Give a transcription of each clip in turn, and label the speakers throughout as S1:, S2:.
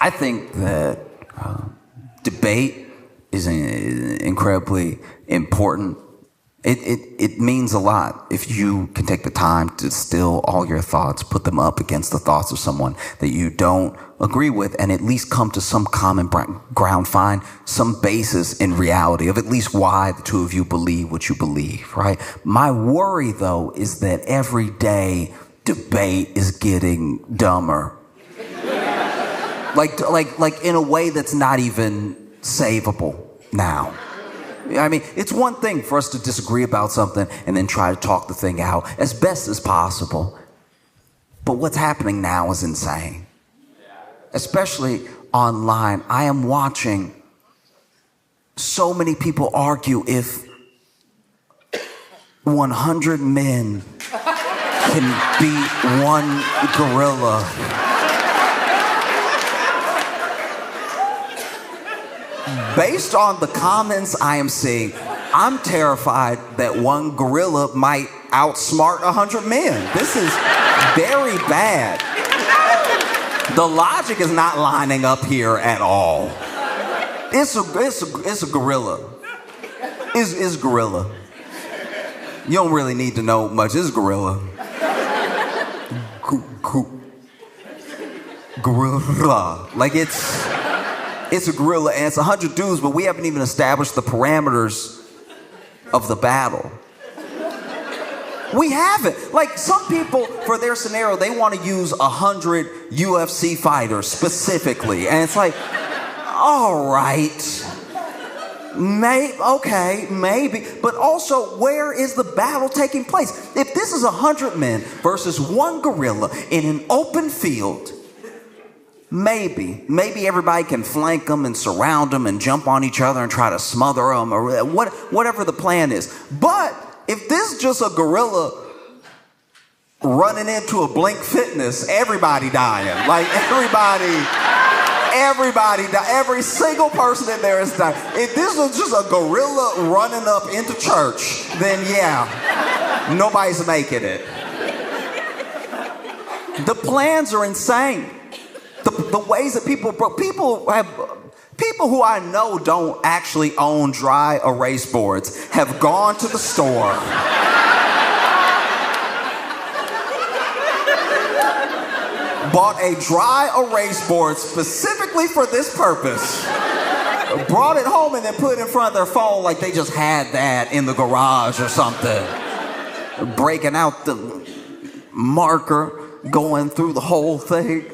S1: I think that debate is incredibly important. It means a lot if you can take the time to distill all your thoughts, put them up against the thoughts of someone that you don't agree with, and at least come to some common ground, find some basis in reality of at least why the two of you believe what you believe, right? My worry, though, is that every day debate is getting dumber. like in a way that's not even savable now. I mean, it's one thing for us to disagree about something and then try to talk the thing out as best as possible. But what's happening now is insane. Especially online. I am watching so many people argue if 100 men can beat one gorilla. Based on the comments I am seeing, I'm terrified that one gorilla might outsmart 100 men. This is very bad. The logic is not lining up here at all. It's a gorilla. It's gorilla. You don't really need to know much. It's gorilla. Gorilla. Like it's a gorilla and it's 100 dudes, but we haven't even established the parameters of the battle. We haven't. Like some people, for their scenario, they want to use 100 UFC fighters specifically. And it's like, all right, maybe. But also, where is the battle taking place? If this is 100 men versus one gorilla in an open field, maybe everybody can flank them and surround them and jump on each other and try to smother them or whatever the plan is. But if this is just a gorilla running into a Blink Fitness, everybody dying. Like everybody die. Every single person in there is dying. If this was just a gorilla running up into church, then yeah, nobody's making it. The plans are insane. The ways that people who I know don't actually own dry erase boards have gone to the store. Bought a dry erase board specifically for this purpose. Brought it home and then put it in front of their phone like they just had that in the garage or something. Breaking out the marker, going through the whole thing.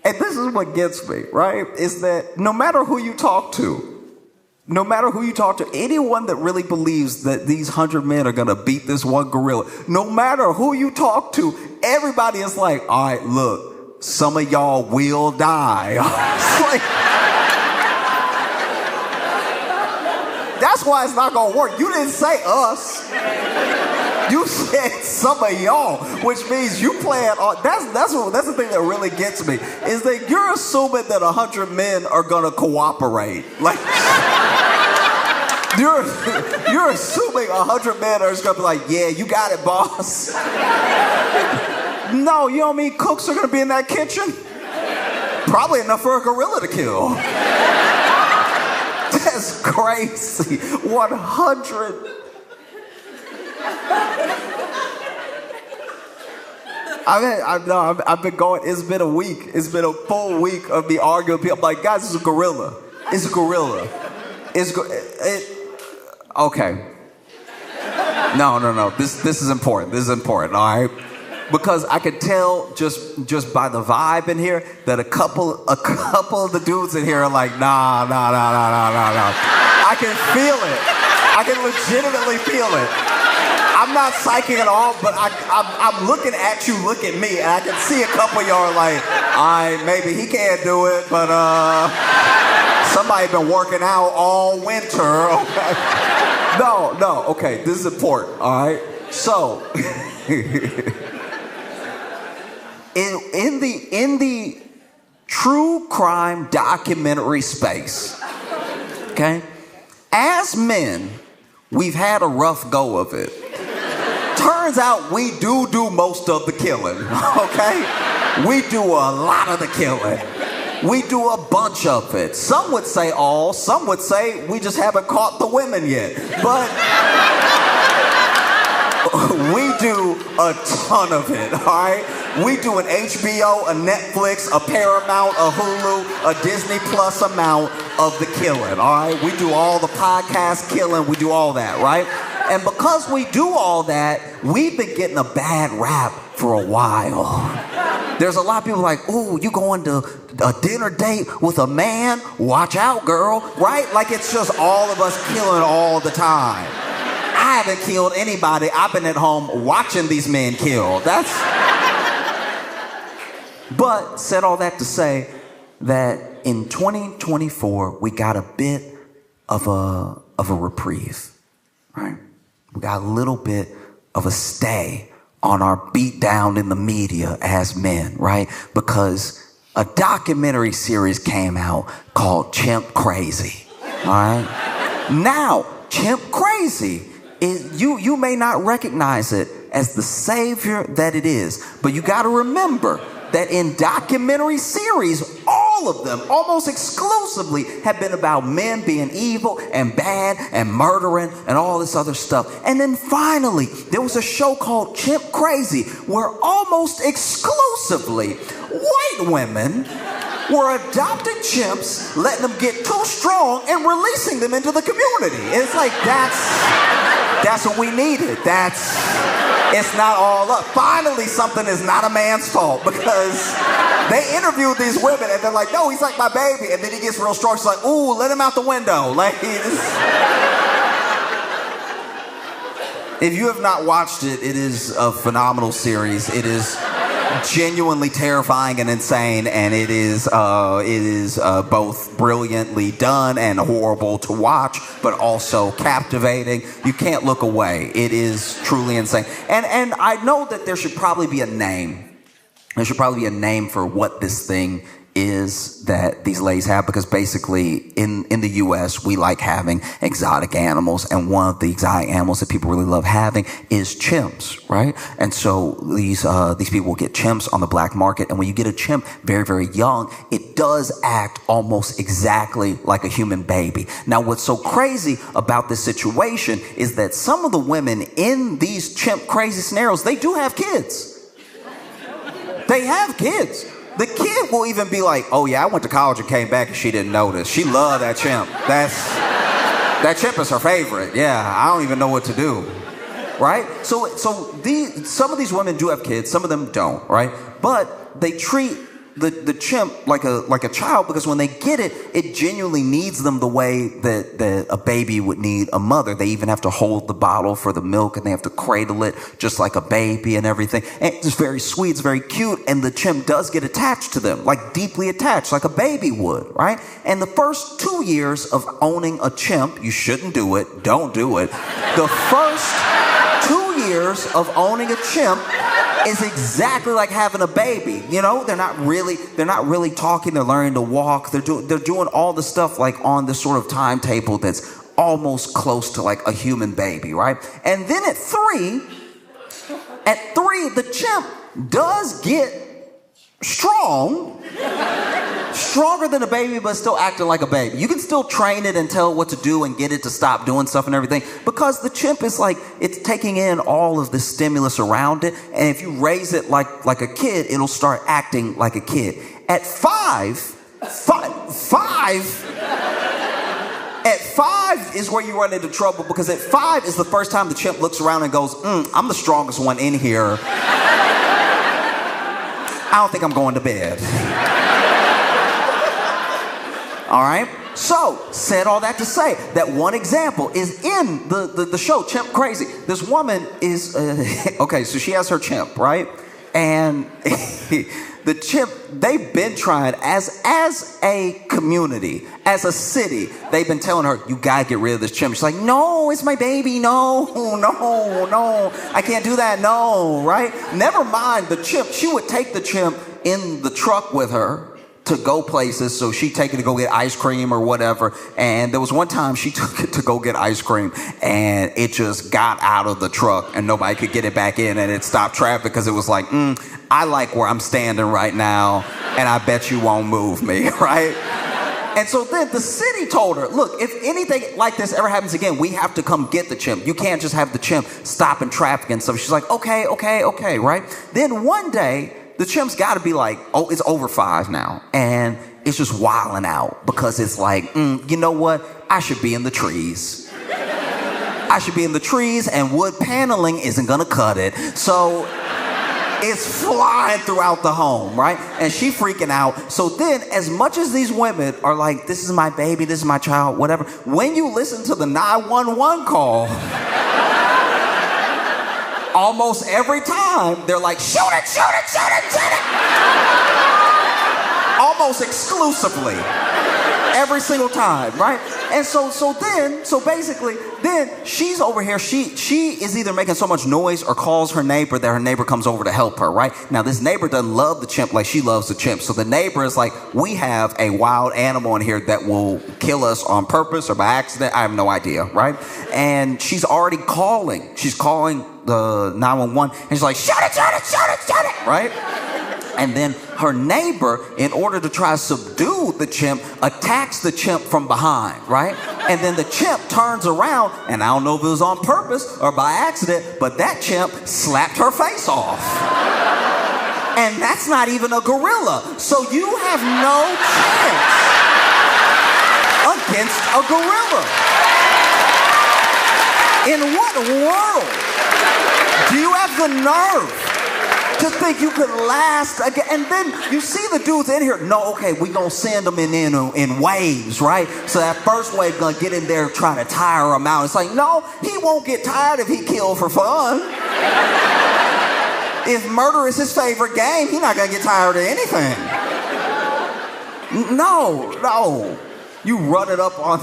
S1: And this is what gets me, right? Is that no matter who you talk to, anyone that really believes that these 100 men are going to beat this one gorilla, no matter who you talk to, everybody is like, all right, look, some of y'all will die. It's like, that's why it's not going to work. You didn't say us. You said some of y'all, which means you plan on. That's the thing that really gets me, is that you're assuming that 100 men are gonna cooperate. Like you're assuming 100 men are just gonna be like, yeah, you got it, boss. No, you know what I mean? Cooks are gonna be in that kitchen. Probably enough for a gorilla to kill. That's crazy. 100. I've been going, it's been a week. It's been a full week of me arguing with people. I'm like, guys, it's a gorilla. It's a gorilla. Okay. No. This is important. This is important, all right? Because I could tell just by the vibe in here that a couple of the dudes in here are like, nah. I can feel it. I can legitimately feel it. I'm not psyching at all, but I'm looking at you, look at me, and I can see a couple of y'all are like, all right, maybe he can't do it, but somebody been working out all winter. Okay. No, okay, this is important, all right? So, in the true crime documentary space, okay, as men, we've had a rough go of it. Turns out we do most of the killing, okay? We do a lot of the killing. We do a bunch of it. Some would say all, some would say we just haven't caught the women yet. But we do a ton of it, all right? We do an HBO, a Netflix, a Paramount, a Hulu, a Disney Plus amount of the killing, all right? We do all the podcast killing, we do all that, right? And because we do all that, we've been getting a bad rap for a while. There's a lot of people like, ooh, you going to a dinner date with a man? Watch out, girl, right? Like it's just all of us killing all the time. I haven't killed anybody. I've been at home watching these men kill. But said all that to say that in 2024, we got a bit of a reprieve, right? We got a little bit of a stay on our beat down in the media as men, right? Because a documentary series came out called Chimp Crazy, all right? Now, Chimp Crazy is, you may not recognize it as the savior that it is, but you got to remember that in documentary series, all of them, almost exclusively, have been about men being evil and bad and murdering and all this other stuff. And then finally, there was a show called Chimp Crazy, where almost exclusively white women were adopting chimps, letting them get too strong and releasing them into the community. It's like, that's what we needed. It's not all up. Finally, something is not a man's fault, because they interviewed these women and they're like, no, he's like my baby. And then he gets real strong. She's like, ooh, let him out the window. Like, if you have not watched it, it is a phenomenal series. It is genuinely terrifying and insane, and it is both brilliantly done and horrible to watch, but also captivating. You can't look away. It is truly insane. And I know that there should probably be a name. There should probably be a name for what this thing is that these ladies have, because basically in the US we like having exotic animals, and one of the exotic animals that people really love having is chimps, right? And so these people will get chimps on the black market, and when you get a chimp very, very young, it does act almost exactly like a human baby. Now, what's so crazy about this situation is that some of the women in these Chimp Crazy scenarios, they do have kids. They have kids. The kid will even be like, oh yeah, I went to college and came back and she didn't notice. She loved that chimp. That chimp is her favorite. Yeah, I don't even know what to do. Right? So some of these women do have kids, some of them don't, right? But they treat the chimp like a child, because when they get it, it genuinely needs them the way that a baby would need a mother. They even have to hold the bottle for the milk, and they have to cradle it just like a baby and everything. And it's very sweet, it's very cute, and the chimp does get attached to them, like deeply attached, like a baby would, right? And the first 2 years of owning a chimp, you shouldn't do it, don't do it. The first 2 years of owning a chimp is exactly like having a baby. You know, they're not really talking, they're learning to walk, they're doing all the stuff like on this sort of timetable that's almost close to like a human baby, right? And then at three, the chimp does get stronger than a baby, but still acting like a baby. You can still train it and tell it what to do and get it to stop doing stuff and everything, because the chimp is like, it's taking in all of this stimulus around it, and if you raise it like a kid, it'll start acting like a kid. At five is where you run into trouble, because at 5 is the first time the chimp looks around and goes, I'm the strongest one in here. I don't think I'm going to bed. All right? So, said all that to say that one example is in the show Chimp Crazy. This woman is, okay, so she has her chimp, right? And the chimp, they've been trying as a community, as a city, they've been telling her, you gotta get rid of this chimp. She's like, no, it's my baby, no, I can't do that, no, right? Never mind the chimp. She would take the chimp in the truck with her to go places, so she'd take it to go get ice cream or whatever. And there was one time she took it to go get ice cream, and it just got out of the truck, and nobody could get it back in, and it stopped traffic because it was like, I like where I'm standing right now, and I bet you won't move me, right? And so then the city told her, look, if anything like this ever happens again, we have to come get the chimp. You can't just have the chimp stop in traffic and stuff. She's like, okay, right? Then one day, the chimp's got to be like, oh, it's over 5 now. And it's just wilding out because it's like, you know what? I should be in the trees. I should be in the trees, and wood paneling isn't going to cut it. So it's flying throughout the home, right? And she freaking out. So then, as much as these women are like, this is my baby, this is my child, whatever, when you listen to the 911 call, almost every time, they're like, shoot it, shoot it, shoot it, shoot it. Almost exclusively. Every single time, right? And so basically, then she's over here, she is either making so much noise or calls her neighbor that her neighbor comes over to help her, right? Now, this neighbor doesn't love the chimp like she loves the chimp. So the neighbor is like, we have a wild animal in here that will kill us on purpose or by accident. I have no idea, right? And she's already calling. She's calling the 911, and she's like, shut it, shut it, shut it, shut it, right? And then her neighbor, in order to try to subdue the chimp, attacks the chimp from behind, right? And then the chimp turns around, and I don't know if it was on purpose or by accident, but that chimp slapped her face off. And that's not even a gorilla. So you have no chance against a gorilla. In what world do you have the nerve to think you could last again? And then you see the dudes in here. No, okay, we gonna send them in waves, right? So that first wave gonna get in there trying to tire him out. It's like, no, he won't get tired if he killed for fun. If murder is his favorite game, he's not gonna get tired of anything. No. You run it up on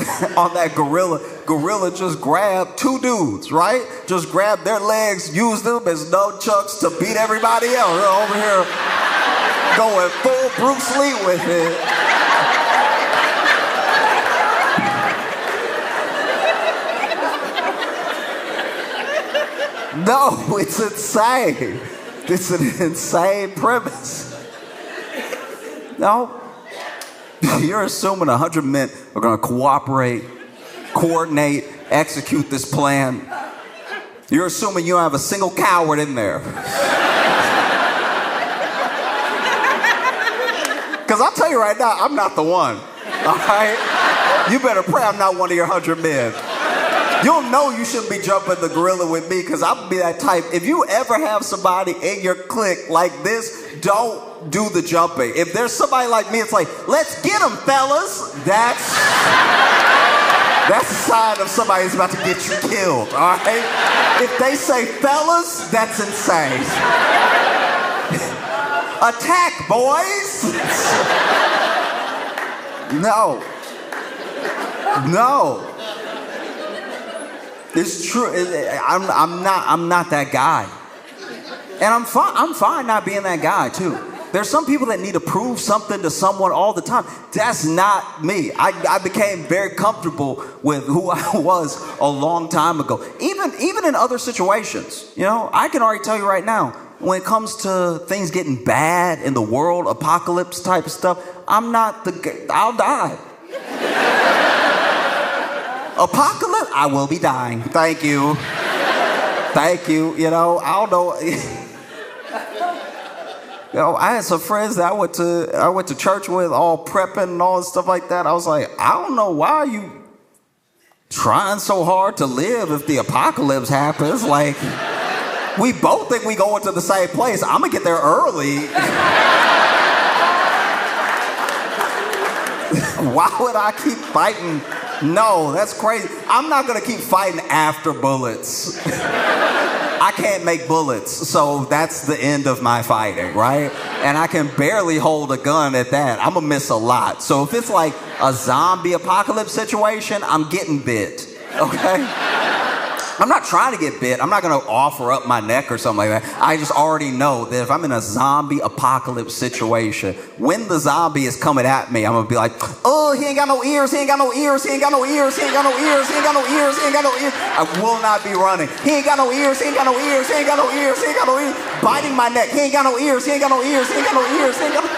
S1: that gorilla. Gorilla just grabbed 2 dudes, right? Just grabbed their legs, used them as nunchucks to beat everybody else. They're over here going full Bruce Lee with it. No, it's insane. It's an insane premise. No. You're assuming 100 men are going to cooperate, coordinate, execute this plan. You're assuming you don't have a single coward in there. Because I'll tell you right now, I'm not the one. All right? You better pray I'm not one of your 100 men. You'll know you shouldn't be jumping the gorilla with me, because I'll be that type. If you ever have somebody in your clique like this, don't do the jumping. If there's somebody like me, it's like, let's get them, fellas. That's a sign of somebody who's about to get you killed, all right? If they say fellas, that's insane. Attack, boys. No. It's true. I'm not that guy. And I'm fine not being that guy too. There's some people that need to prove something to someone all the time. That's not me. I became very comfortable with who I was a long time ago. Even in other situations, you know, I can already tell you right now, when it comes to things getting bad in the world, apocalypse type of stuff, I'll die. Apocalypse, I will be dying. Thank you. You know, I don't know. You know, I had some friends that I went to church with, all prepping and all this stuff like that. I was like, I don't know why are you trying so hard to live if the apocalypse happens. Like, we both think we going to the same place. I'm gonna get there early. Why would I keep fighting? No, that's crazy. I'm not gonna keep fighting after bullets. I can't make bullets, so that's the end of my fighting, right? And I can barely hold a gun at that. I'm gonna miss a lot. So if it's like a zombie apocalypse situation, I'm getting bit, okay? I'm not trying to get bit. I'm not going to offer up my neck or something like that. I just already know that if I'm in a zombie apocalypse situation, when the zombie is coming at me, I'm going to be like, oh, he ain't got no ears, he ain't got no ears, he ain't got no ears, he ain't got no ears, he ain't got no ears, he ain't got no ears. I will not be running. He ain't got no ears, he ain't got no ears, he ain't got no ears, he ain't got no ears. Biting my neck, he ain't got no ears, he ain't got no ears, he ain't got no ears, he ain't got no...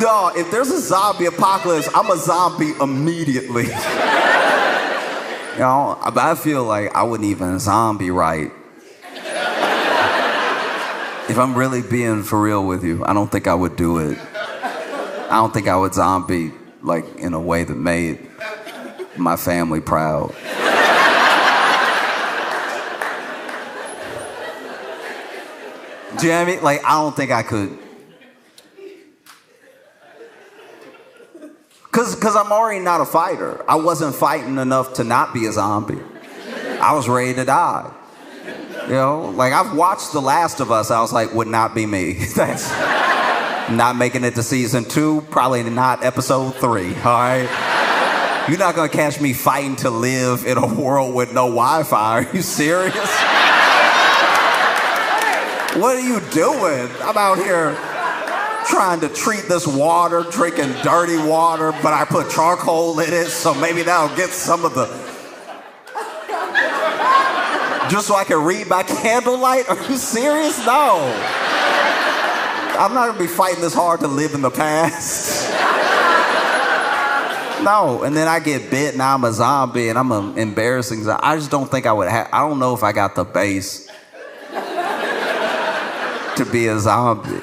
S1: No, if there's a zombie apocalypse, I'm a zombie immediately. You know, I feel like I wouldn't even zombie right. If I'm really being for real with you, I don't think I would do it. I don't think I would zombie like in a way that made my family proud. Do you know what I mean? Like, I don't think I could. Because I'm already not a fighter. I wasn't fighting enough to not be a zombie. I was ready to die. You know, like I've watched The Last of Us. I was like, would not be me. That's not making it to season 2, probably not episode 3, all right? You're not gonna catch me fighting to live in a world with no Wi-Fi. Are you serious? What are you doing? I'm out here trying to treat this water, drinking dirty water, but I put charcoal in it, so maybe that'll get some of the... Just so I can read by candlelight? Are you serious? No. I'm not gonna be fighting this hard to live in the past. No, and then I get bit, now I'm a zombie, and I'm an embarrassing zombie. I just don't think I would have... I don't know if I got the base to be a zombie.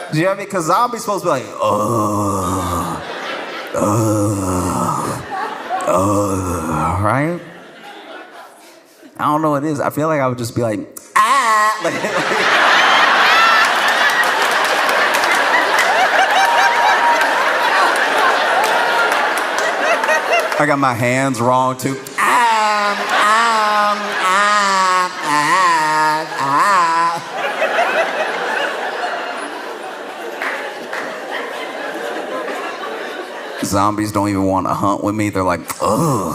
S1: Do you know what I mean? Because zombies supposed to be like, right? I don't know what it is. I feel like I would just be like, ah! I got my hands wrong too. Zombies don't even want to hunt with me. They're like, ugh.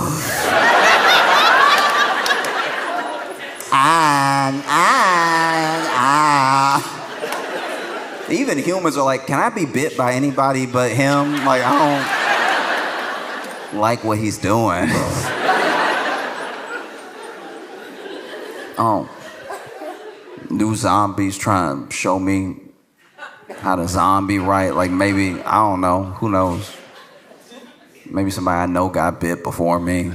S1: Even humans are like, can I be bit by anybody but him? Like, I don't like what he's doing. Oh, new zombies trying to show me how to zombie right. Like maybe, I don't know, who knows? Maybe somebody I know got bit before me,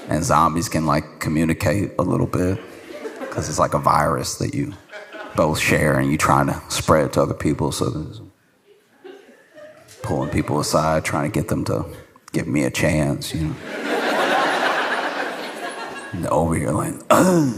S1: and zombies can like communicate a little bit because it's like a virus that you both share and you trying to spread to other people. So there's pulling people aside, trying to get them to give me a chance, you know. And over here like, yeah.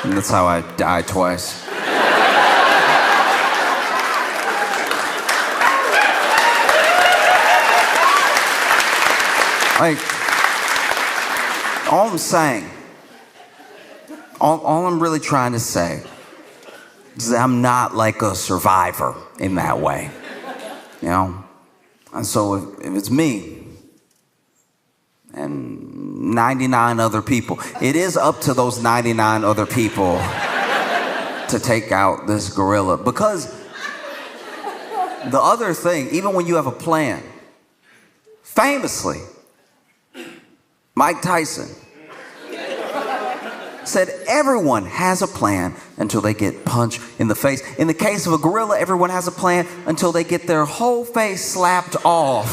S1: And that's how I died twice. Like, all I'm saying, all I'm really trying to say is that I'm not like a survivor in that way, you know? And so if it's me and 99 other people, it is up to those 99 other people to take out this gorilla. Because the other thing, even when you have a plan, famously, Mike Tyson said everyone has a plan until they get punched in the face. In the case of a gorilla, everyone has a plan until they get their whole face slapped off.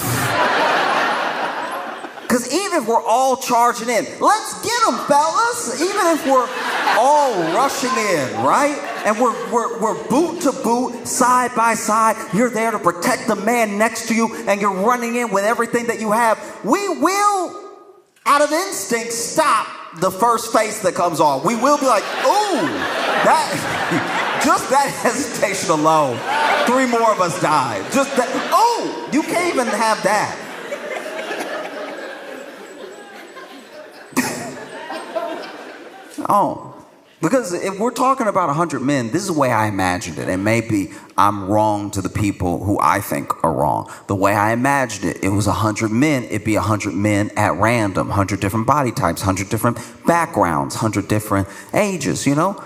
S1: Because even if we're all charging in, let's get them, fellas. Even if we're all rushing in, right? And we're boot to boot, side by side. You're there to protect the man next to you, and you're running in with everything that you have. We will, out of instinct, stop the first face that comes on. We will be like, ooh, that, just that hesitation alone, 3 more of us died. Just that, oh, you can't even have that. Oh, because if we're talking about 100 men, this is the way I imagined it. And maybe I'm wrong to the people who I think are wrong. The way I imagined it, it was 100 men. It'd be 100 men at random, 100 different body types, 100 different backgrounds, 100 different ages, you know?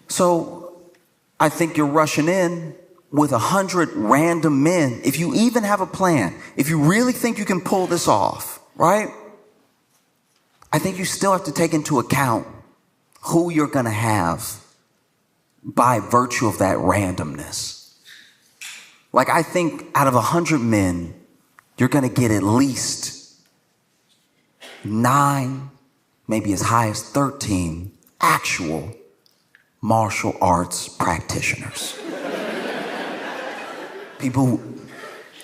S1: So I think you're rushing in with 100 random men. If you even have a plan, if you really think you can pull this off, right? I think you still have to take into account who you're going to have by virtue of that randomness. Like, I think out of 100 men, you're going to get at least 9, maybe as high as 13 actual martial arts practitioners. People who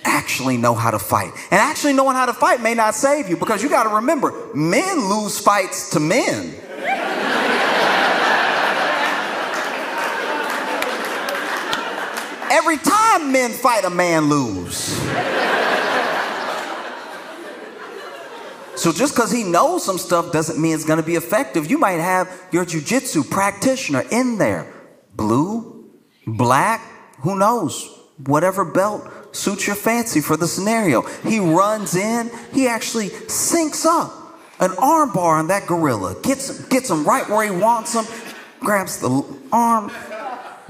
S1: actually know how to fight. And actually knowing how to fight may not save you, because you got to remember, men lose fights to men. Every time men fight, a man lose. So just because he knows some stuff doesn't mean it's going to be effective. You might have your jiu-jitsu practitioner in there. Blue, black, who knows? Whatever belt suits your fancy for the scenario. He runs in. He actually syncs up an arm bar on that gorilla. Gets him right where he wants him. Grabs the arm,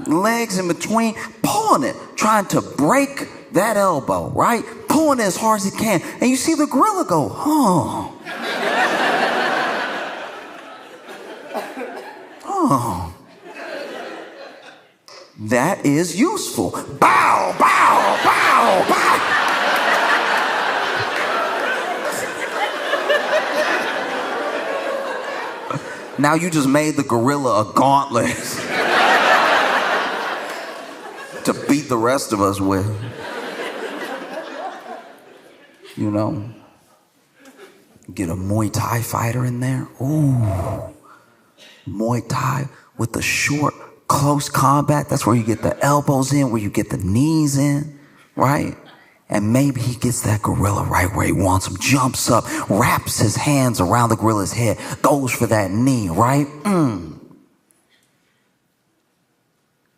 S1: legs in between, pulling it, trying to break that elbow, right? Pulling it as hard as he can. And you see the gorilla go, oh. Oh. That is useful. Bow, bow, bow, bow. Now you just made the gorilla a gauntlet to beat the rest of us with. You know? Get a Muay Thai fighter in there. Ooh. Muay Thai with the short, close combat. That's where you get the elbows in, where you get the knees in, right? And maybe he gets that gorilla right where he wants him, jumps up, wraps his hands around the gorilla's head, goes for that knee, right?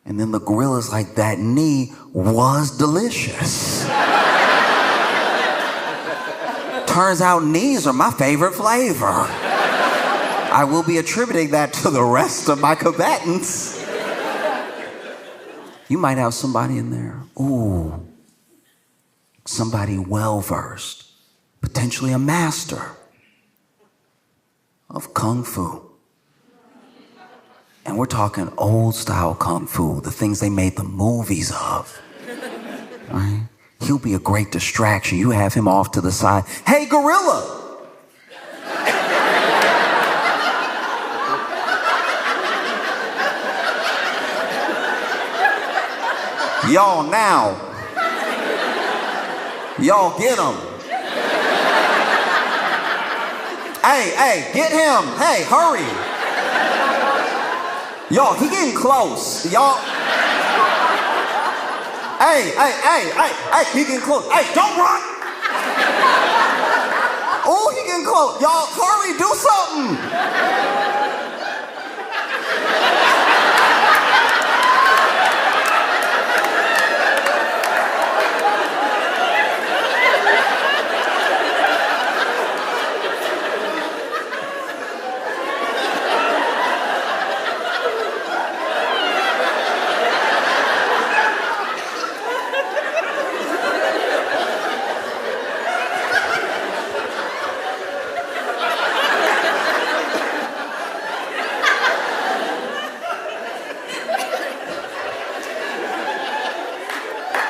S1: And then the gorilla's like, that knee was delicious. Turns out knees are my favorite flavor. I will be attributing that to the rest of my combatants. You might have somebody in there. Ooh. Somebody well-versed, potentially a master of Kung Fu. And we're talking old style kung fu, the things they made the movies of. Right? He'll be a great distraction. You have him off to the side. Hey, gorilla! Y'all now. Y'all get him. Hey, get him. Hey, hurry. Y'all, he getting close. Y'all. Hey, he getting close. Hey, don't run. Oh, he getting close. Y'all, hurry, do something.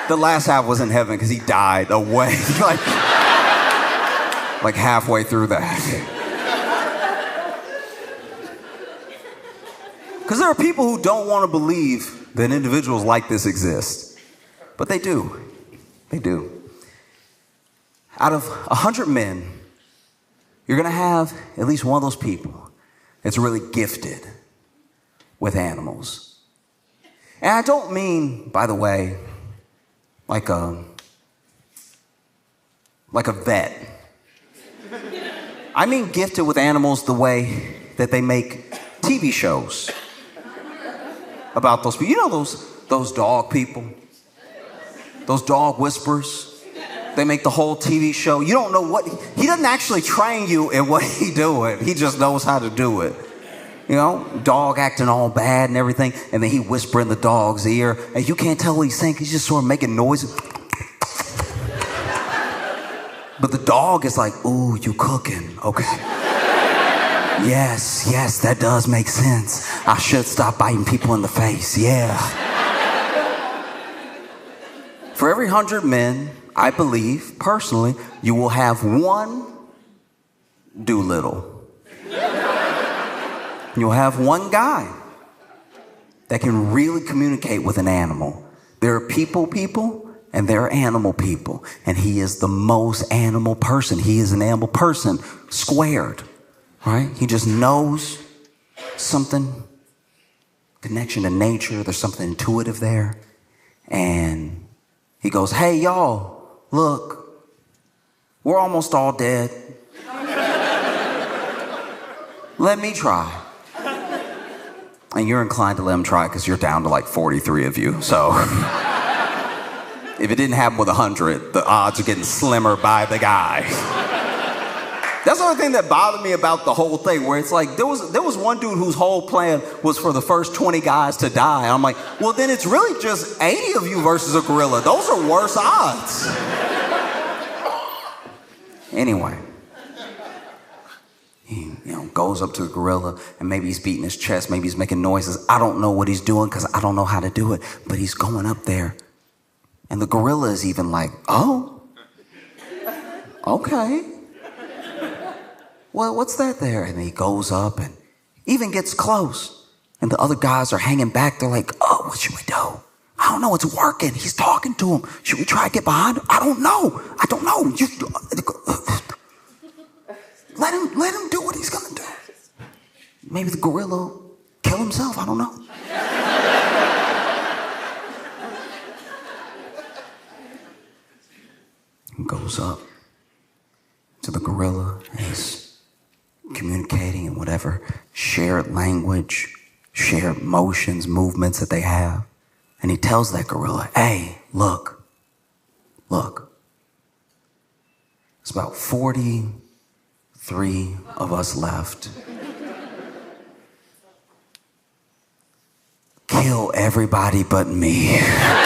S1: The last half was in heaven because he died away, like halfway through that. Because there are people who don't want to believe that individuals like this exist, but they do. They do. Out of 100 men, you're going to have at least one of those people that's really gifted with animals. And I don't mean, by the way, like a vet. I mean gifted with animals the way that they make TV shows about those people. You know those dog people? Those dog whisperers? They make the whole TV show. You don't know what, he doesn't actually train you in what he doing. He just knows how to do it. You know, dog acting all bad and everything, and then he whisper in the dog's ear, and you can't tell what he's saying. He's just sort of making noises. But the dog is like, ooh, you cooking, okay. Yes, that does make sense. I should stop biting people in the face, yeah. For every 100 men, I believe, personally, you will have one Doolittle. You'll have one guy that can really communicate with an animal. There are people, and there are animal people. And he is the most animal person. He is an animal person squared, right? He just knows something, connection to nature. There's something intuitive there. And he goes, hey, y'all, look, we're almost all dead. Let me try. And you're inclined to let him try because you're down to like 43 of you. So if it didn't happen with 100, the odds are getting slimmer by the guy. That's the only thing that bothered me about the whole thing, where it's like there was one dude whose whole plan was for the first 20 guys to die. I'm like, well, then it's really just 80 of you versus a gorilla. Those are worse odds. Anyway. He, goes up to the gorilla, and maybe he's beating his chest, maybe he's making noises. I don't know what he's doing because I don't know how to do it, but he's going up there. And the gorilla is even like, oh, okay. Well, what's that there? And he goes up and even gets close. And the other guys are hanging back. They're like, oh, what should we do? I don't know. It's working. He's talking to him. Should we try to get behind him? I don't know. Let him do what he's gonna do. Maybe the gorilla will kill himself. I don't know. He goes up to the gorilla and he's communicating in whatever shared language, shared motions, movements that they have. And he tells that gorilla, hey, look. It's about 43 of us left. Kill everybody but me.